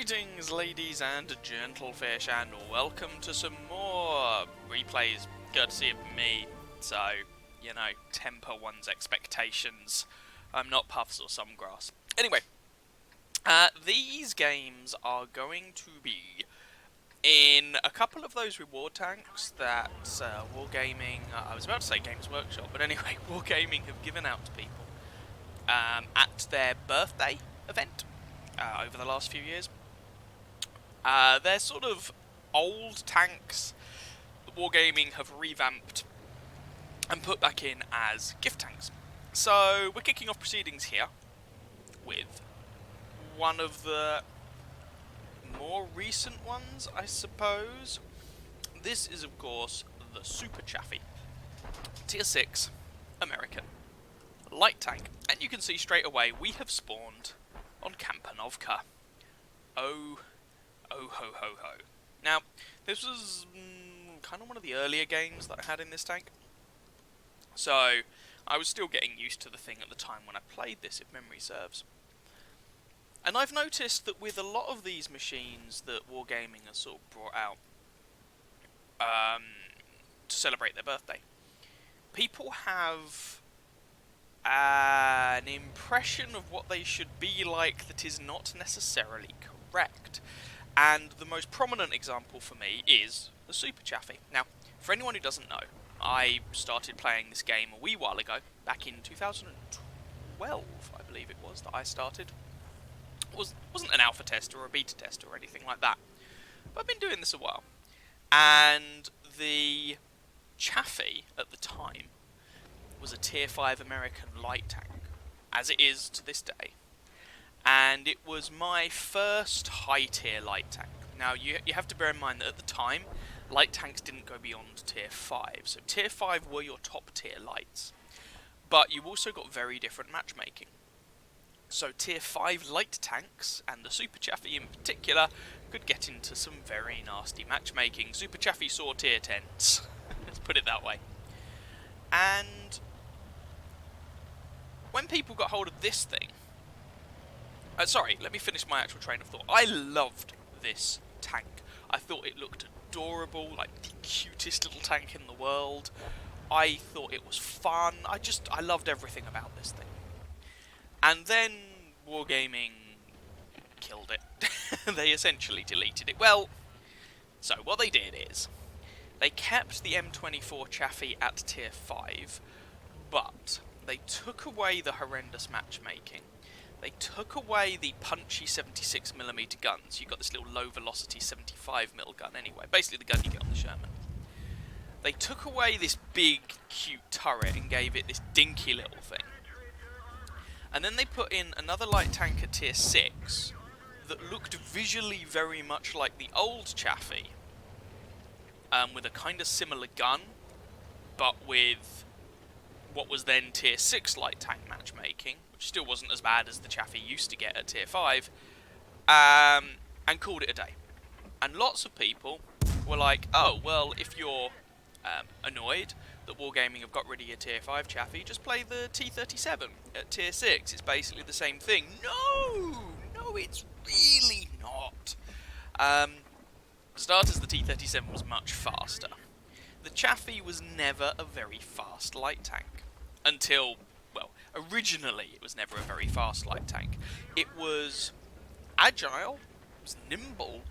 Greetings, ladies and gentlefish, and welcome to some more replays courtesy of me. So, you know, temper one's expectations. I'm not Puffs or Sumgrass. Anyway, these games are going to be in a couple of those reward tanks that Wargaming, I was about to say Games Workshop, but anyway, Wargaming have given out to people at their birthday event over the last few years. They're sort of old tanks that Wargaming have revamped and put back in as gift tanks. So we're kicking off proceedings here with one of the more recent ones, I suppose. This is, of course, the Super Chaffee, Tier 6 American light tank. And you can see straight away we have spawned on Kampanovka. Oh ho ho ho. Now, this was kind of one of the earlier games that I had in this tank. So, I was still getting used to the thing at the time when I played this, if memory serves. And I've noticed that with a lot of these machines that Wargaming has sort of brought out to celebrate their birthday, people have an impression of what they should be like that is not necessarily correct. And the most prominent example for me is the Super Chaffee. Now, for anyone who doesn't know, I started playing this game a wee while ago, back in 2012, I believe it was, that I started. Wasn't an alpha tester or a beta tester or anything like that, but I've been doing this a while. And the Chaffee, at the time, was a Tier 5 American light tank, as it is to this day. And it was my first high-tier light tank. Now, you have to bear in mind that at the time, light tanks didn't go beyond Tier 5. So Tier 5 were your top-tier lights. But you also got very different matchmaking. So Tier 5 light tanks, and the Super Chaffee in particular, could get into some very nasty matchmaking. Super Chaffee saw Tier 10s. Let's put it that way. And when people got hold of this thing... sorry, let me finish my actual train of thought. I loved this tank. I thought it looked adorable, like the cutest little tank in the world. I thought it was fun. I loved everything about this thing. And then Wargaming killed it. They essentially deleted it. Well, so what they did is, they kept the M24 Chaffee at Tier 5, but they took away the horrendous matchmaking. They took away the punchy 76mm guns. You got this little low velocity 75mm gun anyway, basically the gun you get on the Sherman. They took away this big cute turret and gave it this dinky little thing. And then they put in another light tank at Tier 6 that looked visually very much like the old Chaffee, with a kind of similar gun, but with what was then Tier 6 light tank matchmaking, which still wasn't as bad as the Chaffee used to get at Tier 5, and called it a day. And lots of people were like, oh, well, if you're annoyed that Wargaming have got rid of your Tier 5 Chaffee, just play the T-37 at Tier 6. It's basically the same thing. No, it's really not. For starters, the T-37 was much faster. The Chaffee was never a very fast light tank. Until, well, originally it was never a very fast light tank. It was agile, it was nimble,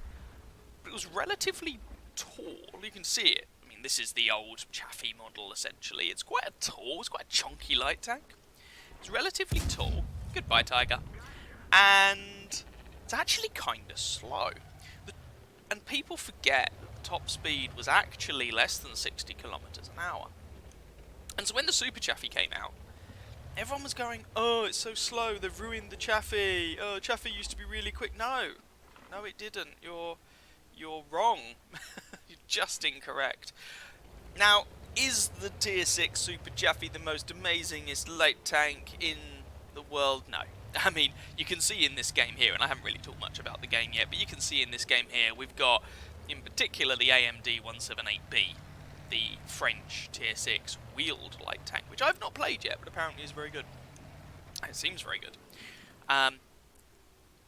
but it was relatively tall. You can see it. I mean, this is the old Chaffee model, essentially. It's quite a chunky light tank. It's relatively tall. Goodbye, Tiger. And it's actually kind of slow. And people forget that the top speed was actually less than 60 kilometers an hour. And so when the Super Chaffee came out, everyone was going, oh, it's so slow, they've ruined the Chaffee. Oh, Chaffee used to be really quick. No, it didn't. You're wrong. You're just incorrect. Now, is the Tier 6 Super Chaffee the most amazingest light tank in the world? No. I mean, you can see in this game here, and I haven't really talked much about the game yet, but you can see in this game here, we've got, in particular, the AMD 178B, the French Tier 6 wheeled light tank, which I've not played yet, but apparently is very good. It seems very good.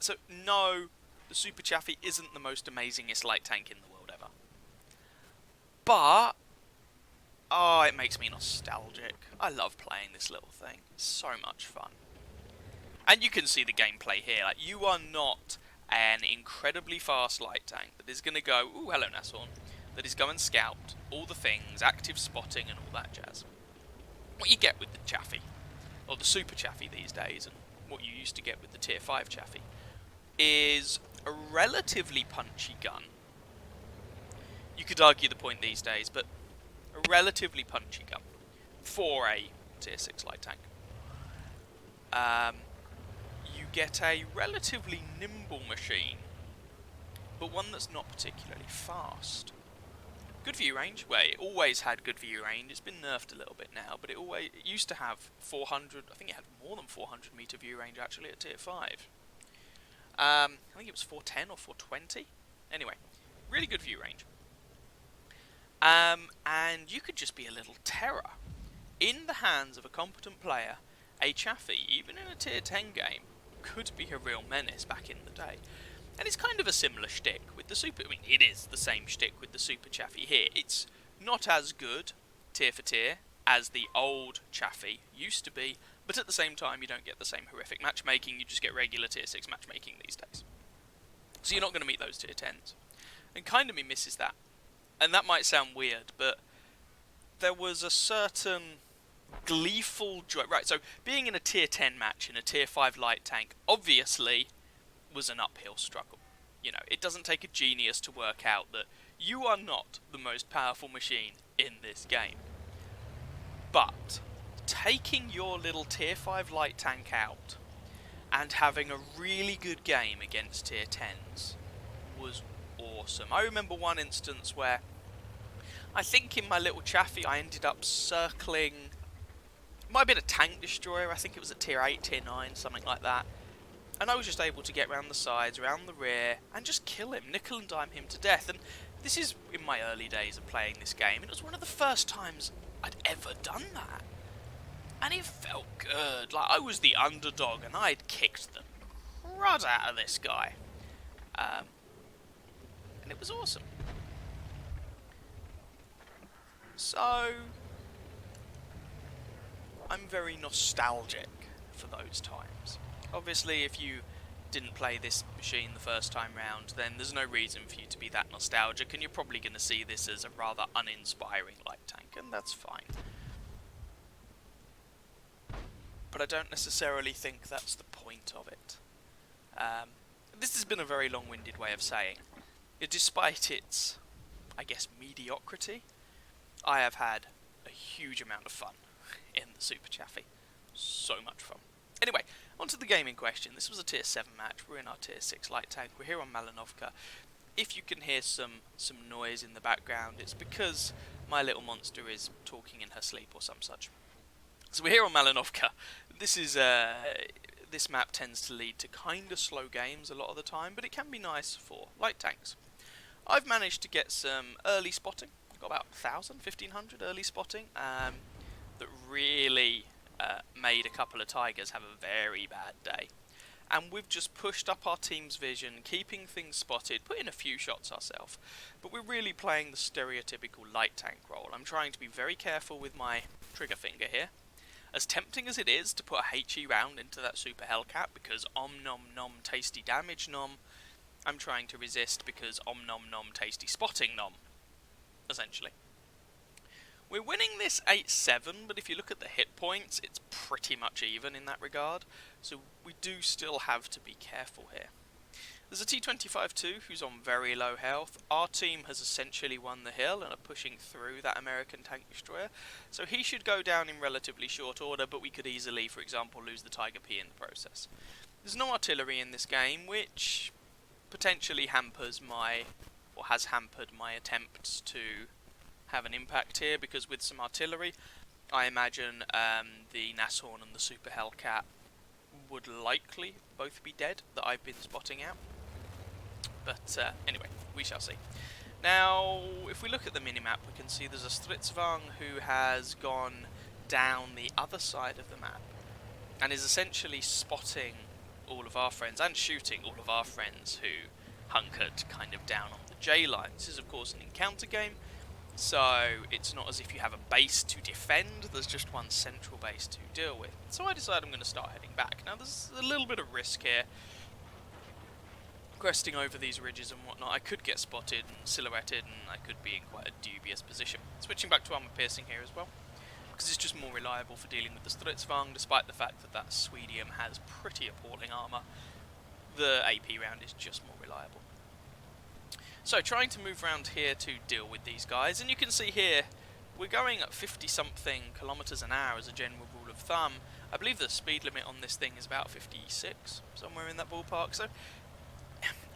So, no, The Super Chaffee isn't the most amazingest light tank in the world ever. But, oh, it makes me nostalgic. I love playing this little thing. It's so much fun. And you can see the gameplay here. Like, you are not an incredibly fast light tank that is going to go, ooh, hello Nashorn, that is go and scout all the things, active spotting and all that jazz. What you get with the Chaffee, or the Super Chaffee these days, and what you used to get with the Tier 5 Chaffee, is a relatively punchy gun. You could argue the point these days, but a relatively punchy gun for a Tier 6 light tank. You get a relatively nimble machine, but one that's not particularly fast. Good view range. Well, it always had good view range. It's been nerfed a little bit now, but it used to have 400. I think it had more than 400 meter view range actually at Tier 5. I think it was 410 or 420. Anyway, really good view range. And you could just be a little terror. In the hands of a competent player, a Chaffee, even in a Tier 10 game, could be a real menace back in the day. And it's kind of a similar shtick with the Super... I mean, it is the same shtick with the Super Chaffee here. It's not as good, tier for tier, as the old Chaffee used to be, but at the same time you don't get the same horrific matchmaking, you just get regular tier 6 matchmaking these days. So you're not going to meet those tier 10s. And kind of me misses that. And that might sound weird, but there was a certain gleeful joy. Right, so being in a tier 10 match in a tier 5 light tank, obviously was an uphill struggle. You know, it doesn't take a genius to work out that you are not the most powerful machine in this game. But taking your little tier 5 light tank out and having a really good game against tier 10s was awesome. I remember one instance where I think in my little Chaffee I ended up circling, it might have been a tank destroyer, I think it was a tier 8, tier 9, something like that. And I was just able to get round the sides, around the rear, and just kill him, nickel and dime him to death. And this is in my early days of playing this game, and it was one of the first times I'd ever done that. And it felt good. Like, I was the underdog, and I'd kicked the crud out of this guy. And it was awesome. So, I'm very nostalgic for those times. Obviously, if you didn't play this machine the first time round, then there's no reason for you to be that nostalgic, and you're probably going to see this as a rather uninspiring light tank, and that's fine. But I don't necessarily think that's the point of it. This has been a very long-winded way of saying, despite its, I guess, mediocrity, I have had a huge amount of fun in the Super Chaffee. So much fun. Anyway, on to the game in question. This was a tier 7 match. We're in our tier 6 light tank. We're here on Malinovka. If you can hear some noise in the background, it's because my little monster is talking in her sleep or some such. So we're here on Malinovka. This map tends to lead to kind of slow games a lot of the time, but it can be nice for light tanks. I've managed to get some early spotting. I've got about 1,000, 1,500 early spotting that really made a couple of Tigers have a very bad day. And we've just pushed up our team's vision, keeping things spotted, putting a few shots ourselves. But we're really playing the stereotypical light tank role. I'm trying to be very careful with my trigger finger here. As tempting as it is to put a HE round into that Super Hellcat because om nom nom tasty damage nom, I'm trying to resist because om nom nom tasty spotting nom, essentially. We're winning this 8-7, but if you look at the hit points, it's pretty much even in that regard, so we do still have to be careful here. There's a T-25 too, who's on very low health. Our team has essentially won the hill and are pushing through that American tank destroyer, so he should go down in relatively short order, but we could easily, for example, lose the Tiger P in the process. There's no artillery in this game, which potentially hampers or has hampered my attempts to have an impact here, because with some artillery, I imagine the Nashorn and the Super Hellcat would likely both be dead that I've been spotting out. But anyway, we shall see. Now, if we look at the minimap, we can see there's a Stritzwang who has gone down the other side of the map and is essentially spotting all of our friends and shooting all of our friends who hunkered kind of down on the J line. This is of course an encounter game, so it's not as if you have a base to defend, there's just one central base to deal with. So I decided I'm going to start heading back. Now there's a little bit of risk here. Cresting over these ridges and whatnot, I could get spotted and silhouetted, and I could be in quite a dubious position. Switching back to armor piercing here as well, because it's just more reliable for dealing with the Stridsvagn, despite the fact that that Swedium has pretty appalling armor. The AP round is just more reliable. So trying to move around here to deal with these guys, and you can see here we're going at 50 something kilometers an hour as a general rule of thumb. I believe the speed limit on this thing is about 56, somewhere in that ballpark, so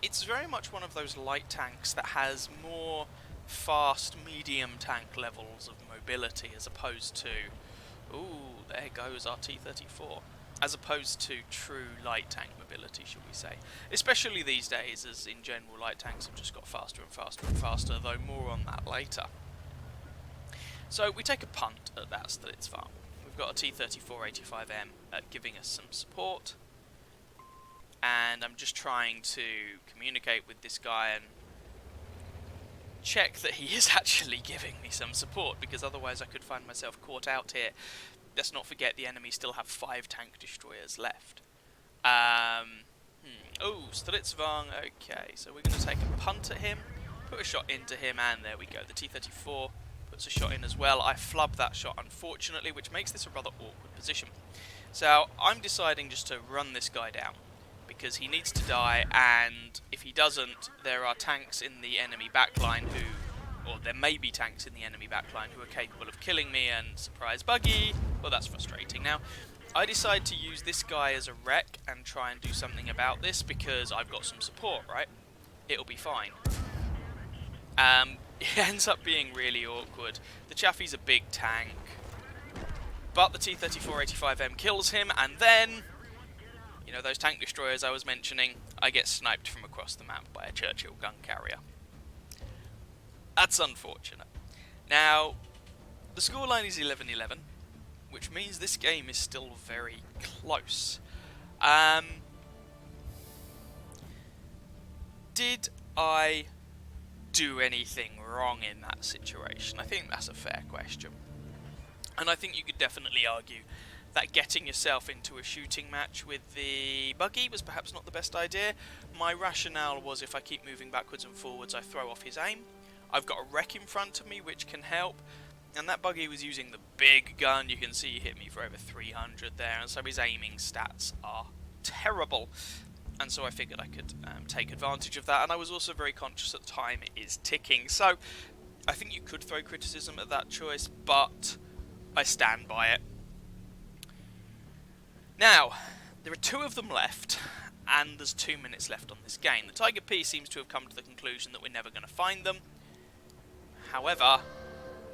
it's very much one of those light tanks that has more fast medium tank levels of mobility as opposed to, ooh, there goes our T-34, as opposed to true light tank mobility, shall we say. Especially these days, as in general light tanks have just got faster and faster and faster, though more on that later. So we take a punt at that Stridsvagn. We've got a T-34-85M giving us some support, and I'm just trying to communicate with this guy and check that he is actually giving me some support, because otherwise I could find myself caught out here. Let's not forget the enemy still have 5 tank destroyers left. Oh, Stridsvagn, okay, so we're going to take a punt at him, put a shot into him, and there we go. The T-34 puts a shot in as well. I flubbed that shot, unfortunately, which makes this a rather awkward position. So I'm deciding just to run this guy down, because he needs to die, and if he doesn't, there are tanks in the enemy backline who, or there may be tanks in the enemy backline who are capable of killing me, and surprise buggy, well, that's frustrating. Now, I decide to use this guy as a wreck and try and do something about this, because I've got some support, right? It'll be fine. It ends up being really awkward. The Chaffee's a big tank, but the T-34-85M kills him, and then, you know, those tank destroyers I was mentioning, I get sniped from across the map by a Churchill gun carrier. That's unfortunate. Now, the scoreline is 11-11, which means this game is still very close. Did I do anything wrong in that situation? I think that's a fair question. And I think you could definitely argue that getting yourself into a shooting match with the buggy was perhaps not the best idea. My rationale was if I keep moving backwards and forwards, I throw off his aim. I've got a wreck in front of me which can help, and that buggy was using the big gun. You can see he hit me for over 300 there, and so his aiming stats are terrible. And so I figured I could take advantage of that, and I was also very conscious that time is ticking. So I think you could throw criticism at that choice, but I stand by it. Now, there are 2 of them left, and there's 2 minutes left on this game. The Tiger P seems to have come to the conclusion that we're never going to find them. However,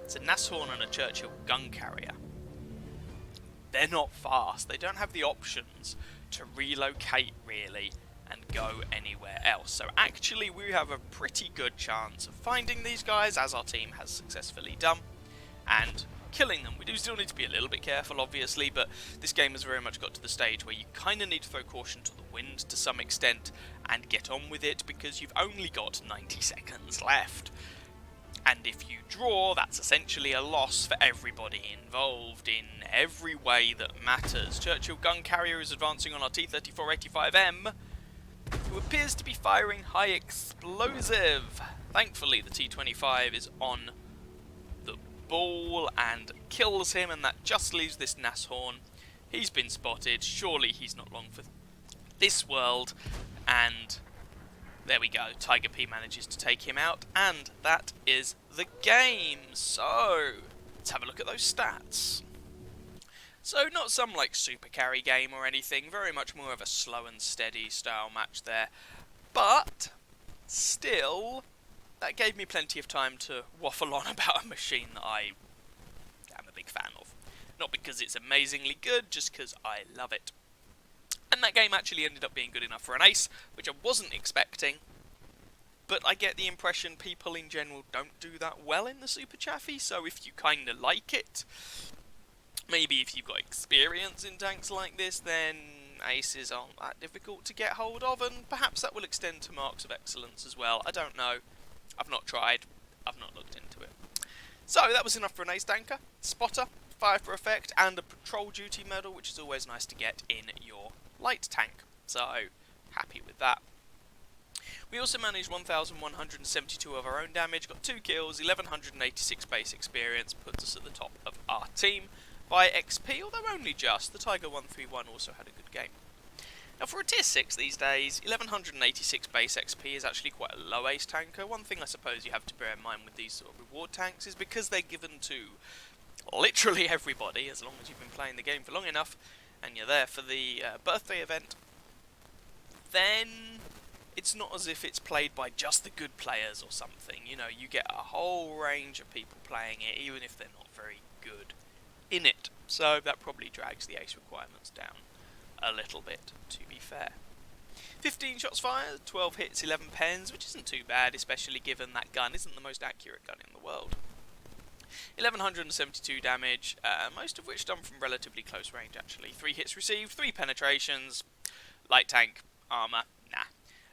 it's a Nashorn and a Churchill gun carrier. They're not fast. They don't have the options to relocate, really, and go anywhere else. So actually, we have a pretty good chance of finding these guys, as our team has successfully done, and killing them. We do still need to be a little bit careful, obviously, but this game has very much got to the stage where you kind of need to throw caution to the wind to some extent and get on with it, because you've only got 90 seconds left. And if you draw, that's essentially a loss for everybody involved in every way that matters. Churchill gun carrier is advancing on our T-34-85M, who appears to be firing high explosive. Thankfully, the T-25 is on the ball and kills him, and that just leaves this Nashorn. He's been spotted. Surely he's not long for this world, and there we go. Tiger P manages to take him out, and that is the game. So let's have a look at those stats. So not some like super carry game or anything, very much more of a slow and steady style match there, but still that gave me plenty of time to waffle on about a machine that I am a big fan of. Not because it's amazingly good, just because I love it. And that game actually ended up being good enough for an ace, which I wasn't expecting. But I get the impression people in general don't do that well in the Super Chaffee, so if you kind of like it, maybe if you've got experience in tanks like this, then aces aren't that difficult to get hold of, and perhaps that will extend to marks of excellence as well. I don't know. I've not tried. I've not looked into it. So that was enough for an ace tanker, spotter, fire for effect, and a patrol duty medal, which is always nice to get in your light tank. So happy with that. We also managed 1,172 of our own damage, got 2 kills, 1,186 base experience, puts us at the top of our team by XP, although only just. The Tiger 131 also had a good game. Now for a tier 6 these days, 1,186 base XP is actually quite a low ace tanker. One thing I suppose you have to bear in mind with these sort of reward tanks is because they're given to literally everybody, as long as you've been playing the game for long enough, and you're there for the birthday event, then it's not as if it's played by just the good players or something. You know, you get a whole range of people playing it, even if they're not very good in it. So that probably drags the ace requirements down a little bit, to be fair. 15 shots fired, 12 hits, 11 pens, which isn't too bad, especially given that gun isn't the most accurate gun in the world. 1,172 damage, most of which done from relatively close range actually. 3 hits received, 3 penetrations, light tank, armour, nah.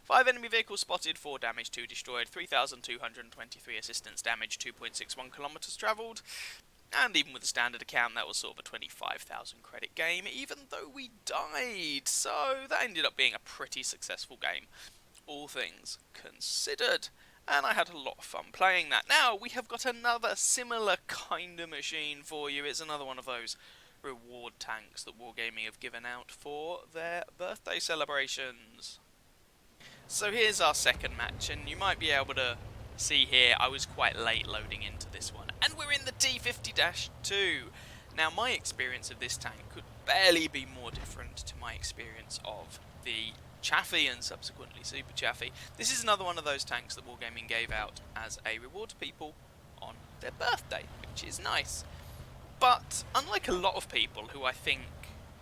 5 enemy vehicles spotted, 4 damage, 2 destroyed, 3,223 assistance damage, 2.61 kilometers travelled. And even with the standard account, that was sort of a 25,000 credit game, even though we died. So that ended up being a pretty successful game, all things considered. And I had a lot of fun playing that. Now, we have got another similar kind of machine for you. It's another one of those reward tanks that Wargaming have given out for their birthday celebrations. So here's our second match, and you might be able to see here I was quite late loading into this one. And we're in the T50-2. Now, my experience of this tank could barely be more different to my experience of the Chaffee and subsequently Super Chaffee. This is another one of those tanks that Wargaming gave out as a reward to people on their birthday, which is nice. But unlike a lot of people who I think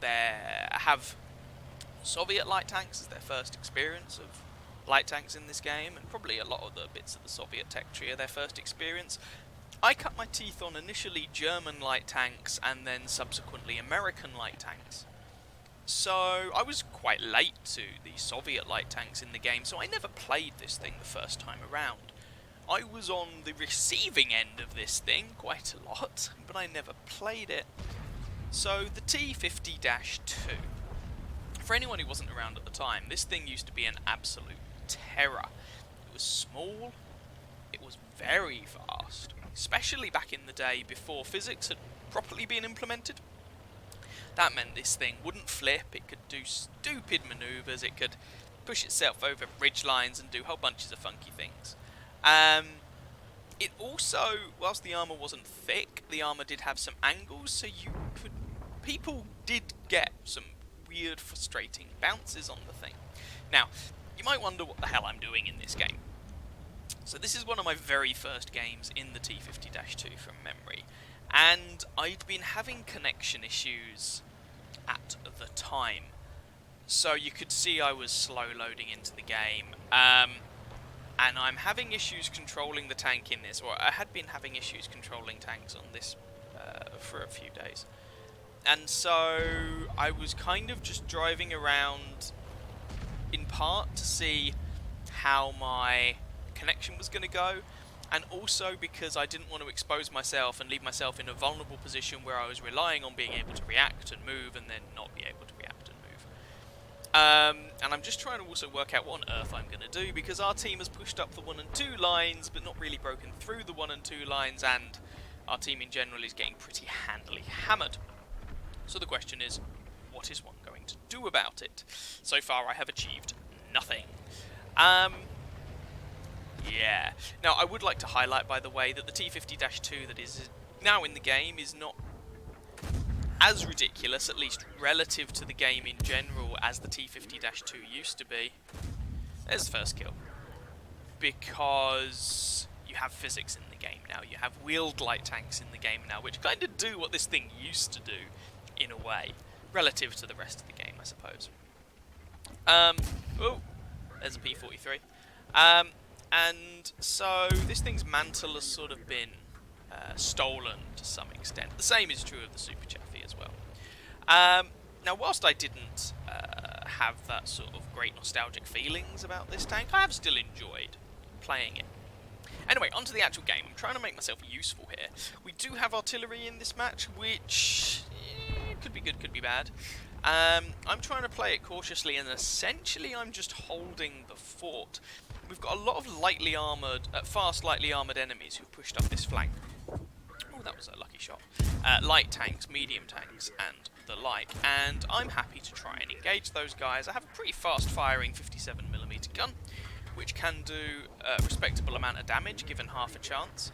have Soviet light tanks as their first experience of light tanks in this game, and probably a lot of the bits of the Soviet tech tree are their first experience, I cut my teeth on initially German light tanks and then subsequently American light tanks. So I was quite late to the Soviet light tanks in the game, so I never played this thing the first time around. I was on the receiving end of this thing quite a lot, but I never played it. So the T50-2. For anyone who wasn't around at the time, this thing used to be an absolute terror. It was small, it was very fast, especially back in the day before physics had properly been implemented. That meant this thing wouldn't flip, it could do stupid manoeuvres, it could push itself over ridge lines and do whole bunches of funky things. It also, whilst the armour wasn't thick, the armour did have some angles, so people did get some weird, frustrating bounces on the thing. Now, you might wonder what the hell I'm doing in this game. So this is one of my very first games in the T50-2 from memory, and I'd been having connection issues at the time. So you could see I was slow loading into the game, and I'm having issues controlling the tank in this, or I had been having issues controlling tanks on this for a few days. And so I was kind of just driving around in part to see how my connection was going to go, and also because I didn't want to expose myself and leave myself in a vulnerable position where I was relying on being able to react and move and then not be able to react and move. And I'm just trying to also work out what on earth I'm going to do, because our team has pushed up the 1 and 2 lines but not really broken through the 1 and 2 lines, and our team in general is getting pretty handily hammered. So the question is, what is one going to do about it? So far I have achieved nothing. Yeah. Now I would like to highlight, by the way, that the T50-2 that is now in the game is not as ridiculous, at least relative to the game in general, as the T50-2 used to be. There's the first kill. Because you have physics in the game now, you have wheeled light tanks in the game now, which kind of do what this thing used to do, in a way, relative to the rest of the game, I suppose. Oh, there's a P43. And so this thing's mantle has sort of been stolen to some extent. The same is true of the Super Chaffee as well. Now, whilst I didn't have that sort of great nostalgic feelings about this tank, I have still enjoyed playing it. Anyway, onto the actual game. I'm trying to make myself useful here. We do have artillery in this match, which could be good, could be bad. I'm trying to play it cautiously, and essentially I'm just holding the fort. We've got a lot of lightly armoured, fast lightly armoured enemies who pushed up this flank. Oh, that was a lucky shot. Light tanks, medium tanks, and the like. And I'm happy to try and engage those guys. I have a pretty fast-firing 57mm gun, which can do a respectable amount of damage given half a chance.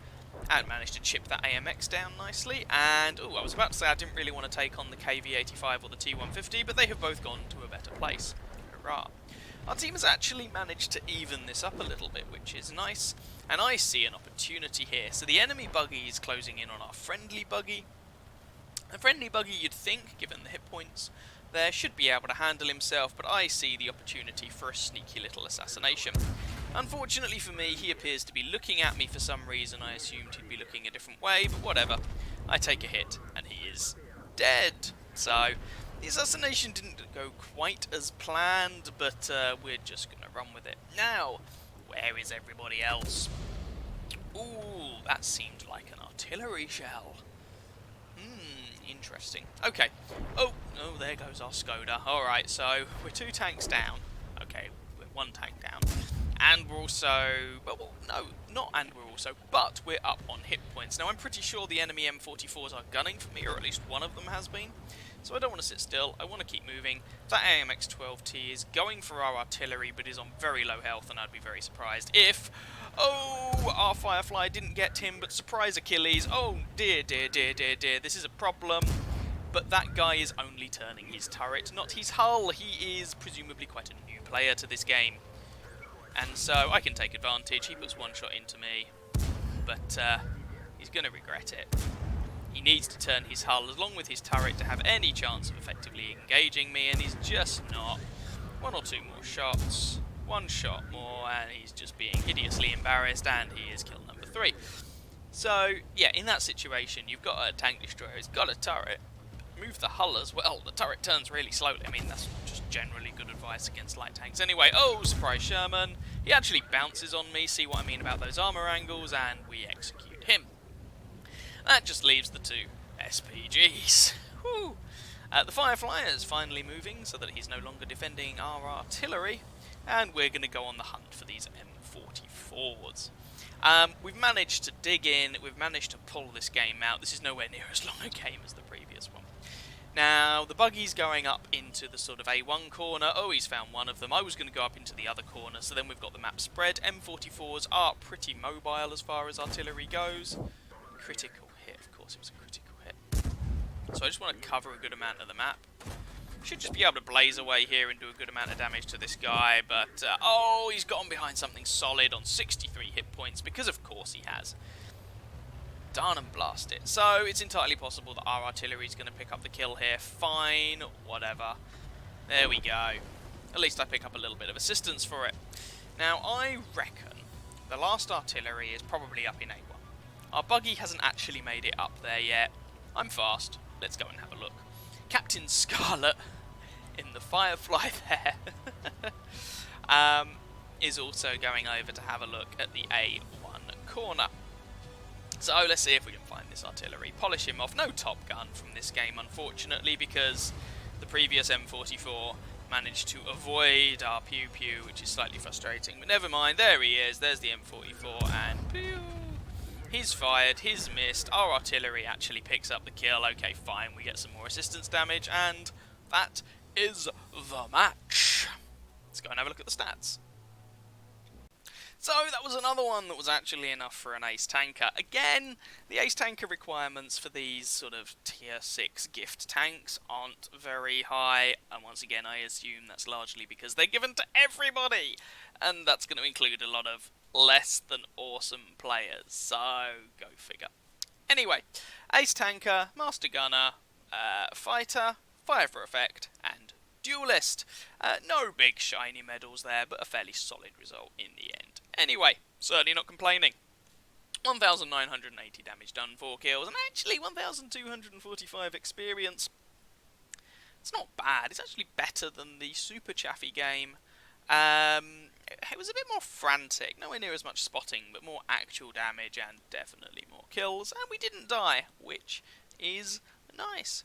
And managed to chip that AMX down nicely. And, I was about to say I didn't really want to take on the KV-85 or the T-150, but they have both gone to a better place. Hurrah. Our team has actually managed to even this up a little bit, which is nice. And I see an opportunity here. So the enemy buggy is closing in on our friendly buggy. The friendly buggy, you'd think, given the hit points there, should be able to handle himself, but I see the opportunity for a sneaky little assassination. Unfortunately for me, he appears to be looking at me for some reason. I assumed he'd be looking a different way, but whatever. I take a hit, and he is dead. So, the assassination didn't go quite as planned, but we're just going to run with it. Now, where is everybody else? Ooh, that seemed like an artillery shell. Interesting. Okay. Oh, there goes our Skoda. Alright, so we're 2 tanks down. Okay, we're 1 tank down. And we're also... Well, no, not and we're also... But we're up on hit points. Now, I'm pretty sure the enemy M44s are gunning for me, or at least one of them has been. So I don't want to sit still. I want to keep moving. That AMX-12T is going for our artillery, but is on very low health, and I'd be very surprised if... Oh, our Firefly didn't get him, but surprise Achilles. Oh, dear, dear, dear, dear, dear. This is a problem. But that guy is only turning his turret, not his hull. He is presumably quite a new player to this game. And so I can take advantage. He puts 1 shot into me. But he's going to regret it. He needs to turn his hull along with his turret to have any chance of effectively engaging me, and he's just not. 1 or 2 more shots. 1 shot more, and he's just being hideously embarrassed, and he is kill number 3. So, yeah, in that situation, you've got a tank destroyer, he's got a turret. Move the hull as well. The turret turns really slowly. I mean, that's just generally good advice against light tanks. Anyway, surprise Sherman. He actually bounces on me, see what I mean about those armor angles, and we execute him. That just leaves the 2 SPGs. Whew. The Firefly is finally moving so that he's no longer defending our artillery. And we're going to go on the hunt for these M44s. We've managed to dig in, we've managed to pull this game out. This is nowhere near as long a game as the previous one. Now, the buggy's going up into the sort of A1 corner. Oh, he's found one of them. I was going to go up into the other corner, so then we've got the map spread. M44s are pretty mobile as far as artillery goes. Critical hit, of course it was a critical hit. So I just want to cover a good amount of the map. Should just be able to blaze away here and do a good amount of damage to this guy, but he's gone behind something solid on 63 hit points, because of course he has. Darn and blast it. So it's entirely possible that our artillery is going to pick up the kill here. Fine, whatever. There we go. At least I pick up a little bit of assistance for it. Now, I reckon the last artillery is probably up in A1. Our buggy hasn't actually made it up there yet. I'm fast. Let's go and have a look. Captain Scarlet in the Firefly there is also going over to have a look at the A1 corner. So let's see if we can find this artillery. Polish him off. No Top Gun from this game, unfortunately, because the previous M44 managed to avoid our pew pew, which is slightly frustrating. But never mind, there he is. There's the M44, and pew! He's fired, he's missed, our artillery actually picks up the kill. Okay, fine, we get some more assistance damage, and that is the match. Let's go and have a look at the stats. So that was another one that was actually enough for an ace tanker. Again, the ace tanker requirements for these sort of tier 6 gift tanks aren't very high, and once again I assume that's largely because they're given to everybody, and that's going to include a lot of less than awesome players, so go figure. Anyway, ace tanker, master gunner, fighter, fire for effect, and duelist. No big shiny medals there, but a fairly solid result in the end. Anyway, certainly not complaining. 1,980 damage done, 4 kills, and actually 1,245 experience. It's not bad. It's actually better than the Super Chaffy game. It was a bit more frantic, nowhere near as much spotting, but more actual damage and definitely more kills, and we didn't die, which is nice.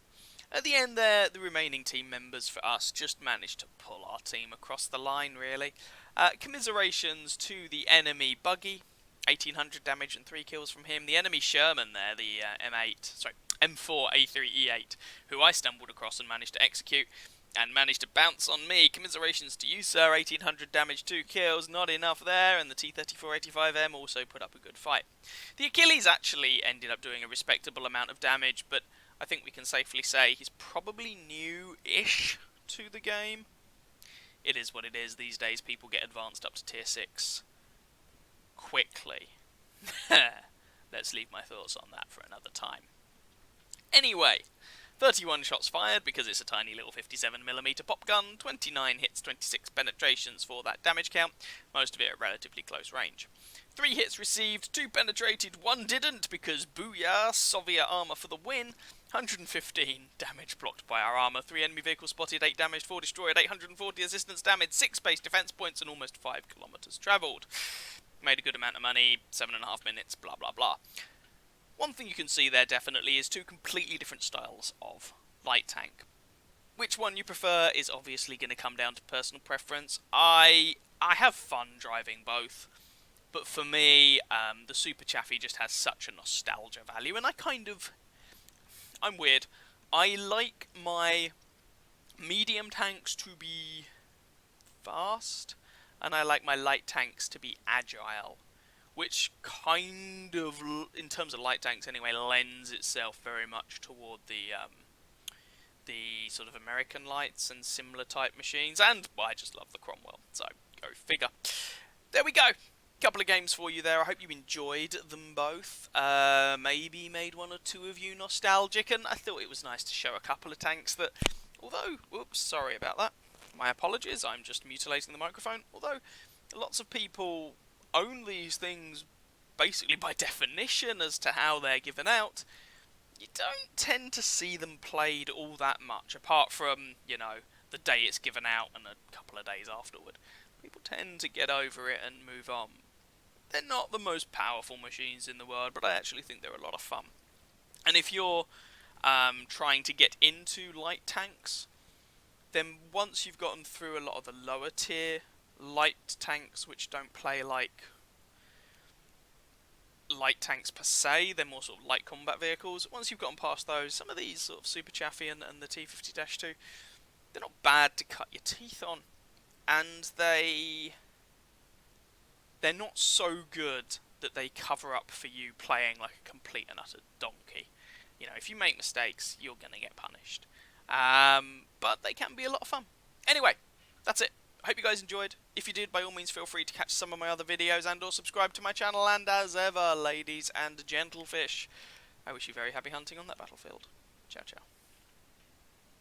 At the end there, the remaining team members for us just managed to pull our team across the line, really. Commiserations to the enemy Buggy, 1800 damage and 3 kills from him. The enemy Sherman there, the M4A3E8, who I stumbled across and managed to execute, and managed to bounce on me. Commiserations to you, sir, 1800 damage, 2 kills, not enough there, and the T-3485M also put up a good fight. The Achilles actually ended up doing a respectable amount of damage, but I think we can safely say he's probably new-ish to the game. It is what it is. These days people get advanced up to tier 6 quickly. Let's leave my thoughts on that for another time. Anyway, 31 shots fired because it's a tiny little 57mm pop gun, 29 hits, 26 penetrations for that damage count, most of it at relatively close range. 3 hits received, 2 penetrated, 1 didn't because booyah, Soviet armor for the win. 115 damage blocked by our armor, 3 enemy vehicles spotted, 8 damaged, 4 destroyed, 840 assistance damage, 6 base defense points, and almost 5 kilometers travelled. Made a good amount of money, 7.5 minutes, blah blah blah. One thing you can see there definitely is 2 completely different styles of light tank. Which one you prefer is obviously going to come down to personal preference. I have fun driving both, but for me, the Super Chaffy just has such a nostalgia value, and I'm weird. I like my medium tanks to be fast, and I like my light tanks to be agile. Which kind of, in terms of light tanks anyway, lends itself very much toward the sort of American lights and similar type machines, and well, I just love the Cromwell, so go figure. There we go. Couple of games for you there. I hope you enjoyed them both. Maybe made 1 or 2 of you nostalgic, and I thought it was nice to show a couple of tanks that, although, whoops, sorry about that. My apologies, I'm just mutilating the microphone. Although lots of people own these things basically by definition as to how they're given out, you don't tend to see them played all that much, apart from, you know, the day it's given out and a couple of days afterward. People tend to get over it and move on. They're not the most powerful machines in the world, but I actually think they're a lot of fun. And if you're trying to get into light tanks, then once you've gotten through a lot of the lower tier light tanks, which don't play like light tanks per se, they're more sort of light combat vehicles. Once you've gotten past those, some of these sort of Super Chaffy and the T-50-2, they're not bad to cut your teeth on, and they're not so good that they cover up for you playing like a complete and utter donkey. You know, if you make mistakes, you're going to get punished. But they can be a lot of fun. Anyway, that's it. I hope you guys enjoyed. If you did, by all means feel free to catch some of my other videos and or subscribe to my channel. And as ever, ladies and gentlefish, I wish you very happy hunting on that battlefield. Ciao, ciao.